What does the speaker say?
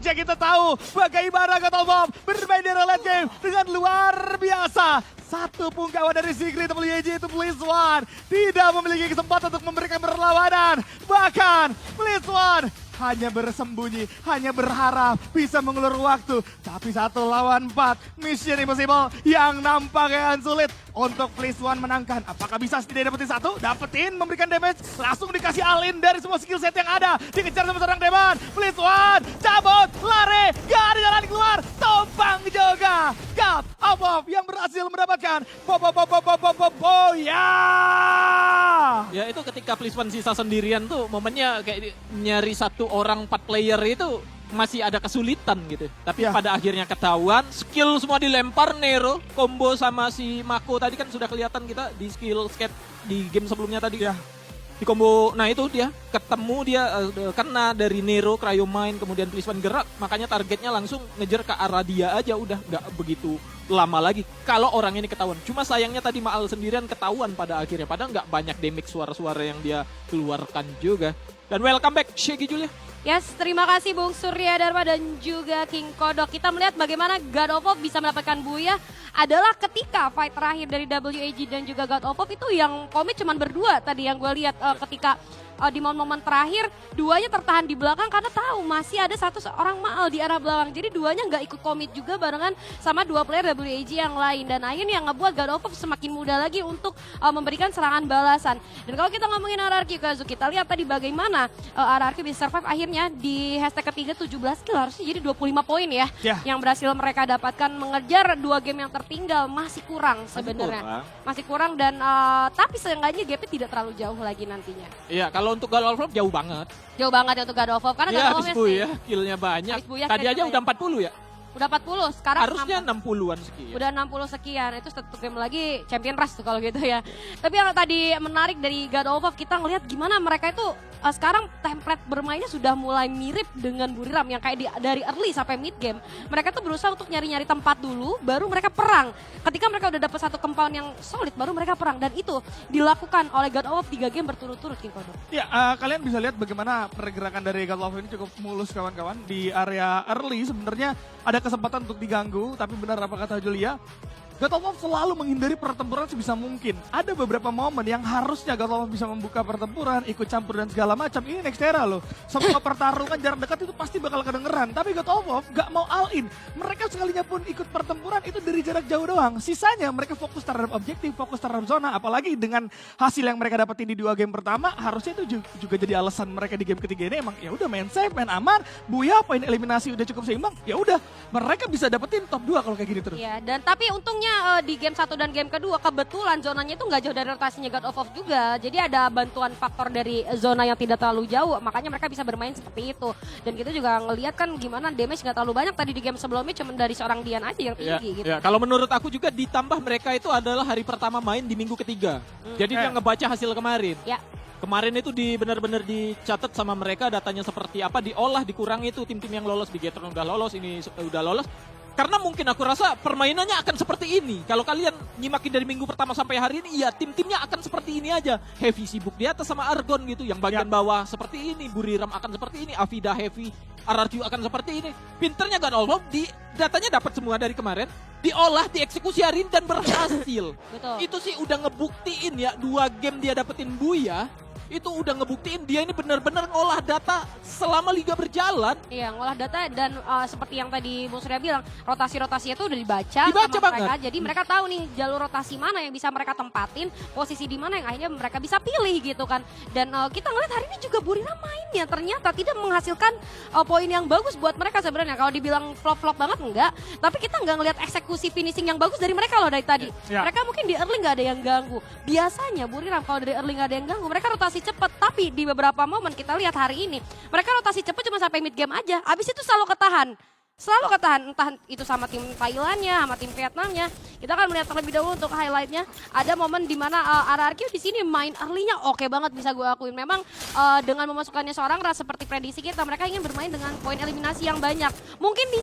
saja kita tahu bagaimana Gotham bermain di late game dengan luar biasa. Satu pungkawa dari Secret WJ itu BlizzOne tidak memiliki kesempatan untuk memberikan perlawanan. Bahkan BlizzOne hanya bersembunyi, hanya berharap bisa mengulur waktu. Tapi 1 lawan 4, Mission Impossible yang nampaknya sulit untuk BlizzOne menangkan. Apakah bisa setidaknya dapetin 1? Dapetin, memberikan damage, langsung dikasih alin dari semua skill set yang ada. Dikejar sama seorang Demon, BlizzOne cabut, lari, gak ada jalan keluar. Tombang juga, God of War yang berhasil mendapatkan ya. Ya itu ketika BlizzOne sisa sendirian tuh momennya kayak nyari 1 orang 4 player itu masih ada kesulitan gitu. Tapi Ya. pada akhirnya ketahuan, skill semua dilempar, Nero, combo sama si Mako tadi kan sudah kelihatan kita di skill skate di game sebelumnya tadi. Ya. Di combo, nah itu dia ketemu dia kena dari Nero, Cryomine, kemudian BlizzOne gerak, makanya targetnya langsung ngejar ke arah dia aja, udah nggak begitu lama lagi kalau orang ini ketahuan. Cuma sayangnya tadi Maal sendirian ketahuan pada akhirnya, padahal nggak banyak damage suara-suara yang dia keluarkan juga. Dan welcome back Shaggy Julia. Yes, terima kasih Bung Surya Dharma dan juga King Kodok. Kita melihat bagaimana God of War bisa mendapatkan Booyah adalah ketika fight terakhir dari WAG dan juga God of War itu yang komit cuma berdua tadi yang gue lihat ketika di momen-momen terakhir duanya tertahan di belakang karena tahu masih ada seorang Maal di arah belakang. Jadi duanya nggak ikut komit juga barengan sama 2 player WAG yang lain. Dan akhirnya yang ngebuat God of War semakin mudah lagi untuk memberikan serangan balasan. Dan kalau kita ngomongin RRQ Kazu, kita lihat tadi bagaimana RRQ bisa survive akhirnya di hashtag ketiga 17 kill harusnya jadi 25 poin ya. Yang berhasil mereka dapatkan mengejar 2 game yang tertinggal masih kurang sebenarnya. Masih kurang dan tapi seenggaknya gapnya tidak terlalu jauh lagi nantinya. Iya, kalau untuk God of War jauh banget. Jauh banget ya untuk God of War karena Iya, God of habis War ya, killnya banyak. Tadi aja udah 40 ya? Udah 40, sekarang Harusnya 60-an sekian. Udah 60 sekian, itu 1 game lagi Champion Rush tuh kalau gitu ya. Tapi yang tadi menarik dari God of War, kita ngelihat gimana mereka itu sekarang template bermainnya sudah mulai mirip dengan Buriram yang kayak dari early sampai mid game. Mereka tuh berusaha untuk nyari-nyari tempat dulu, baru mereka perang. Ketika mereka udah dapat 1 compound yang solid, baru mereka perang. Dan itu dilakukan oleh God of War 3 game berturut-turut, King Kodo. Ya, kalian bisa lihat bagaimana pergerakan dari God of War ini cukup mulus kawan-kawan. Di area early sebenarnya ada kesempatan untuk diganggu, tapi benar apa kata Julia, God of War selalu menghindari pertempuran sebisa mungkin. Ada beberapa momen yang harusnya God of War bisa membuka pertempuran, ikut campur dan segala macam. Ini next era loh. Semua pertarungan jarak dekat itu pasti bakal kedengeran. Tapi God of War gak mau all in. Mereka sekalinya pun ikut pertempuran itu dari jarak jauh doang. Sisanya mereka fokus terhadap objektif, fokus terhadap zona. Apalagi dengan hasil yang mereka dapetin di 2 game pertama, harusnya itu juga jadi alasan mereka di game ketiga ini emang ya udah main safe, main aman. Buya poin eliminasi udah cukup seimbang. Ya udah, mereka bisa dapetin top 2 kalau kayak gini terus. Iya, dan tapi untungnya di game 1 dan game kedua kebetulan zonanya itu nggak jauh dari rotasinya God of War juga. Jadi ada bantuan faktor dari zona yang tidak terlalu jauh, makanya mereka bisa bermain seperti itu. Dan kita juga ngelihat kan gimana damage nggak terlalu banyak tadi di game sebelumnya cuma dari seorang Dian aja yang tinggi gitu. Ya, kalau menurut aku juga ditambah mereka itu adalah hari pertama main di minggu ketiga. Jadi dia ngebaca hasil kemarin. Ya. Kemarin itu benar-benar dicatat sama mereka datanya seperti apa, diolah, dikurangi itu tim-tim yang lolos, Bigetron udah lolos, ini udah lolos. Karena mungkin aku rasa permainannya akan seperti ini. Kalau kalian nyimakin dari minggu pertama sampai hari ini, ya tim-timnya akan seperti ini aja. Heavy sibuk di atas sama Argon gitu. Yang bagian bawah seperti ini, Buriram akan seperti ini, Avida Heavy, RRQ akan seperti ini. Pinternya God of War, datanya dapat semua dari kemarin, diolah, dieksekusi hari ini dan berhasil. Betul. Itu sih udah ngebuktiin ya, 2 game dia dapetin Booyah. Itu udah ngebuktiin dia ini benar-benar ngolah data selama liga berjalan. Iya, ngolah data dan seperti yang tadi Bung Surya bilang, rotasi-rotasinya tuh udah dibaca Dibaca sama mereka. banget. Jadi mereka tahu nih jalur rotasi mana yang bisa mereka tempatin, posisi di mana yang akhirnya mereka bisa pilih gitu kan. Dan kita ngeliat hari ini juga Buriram mainnya ternyata tidak menghasilkan poin yang bagus buat mereka sebenarnya. Kalau dibilang flop-flop banget enggak, tapi kita nggak ngeliat eksekusi finishing yang bagus dari mereka loh dari tadi. Ya. Mereka mungkin di early nggak ada yang ganggu. Biasanya Buriram kalau dari early nggak ada yang ganggu, mereka rotasi cepet, tapi di beberapa momen kita lihat hari ini mereka rotasi cepet cuma sampai mid game aja, habis itu selalu ketahan entah itu sama tim Thailandnya sama tim Vietnamnya. Kita akan melihat terlebih dahulu untuk highlightnya, ada momen di mana RRQ di sini main early-nya oke banget bisa gue akuin. Memang dengan memasukkannya seorang ras seperti prediksi kita, mereka ingin bermain dengan poin eliminasi yang banyak, mungkin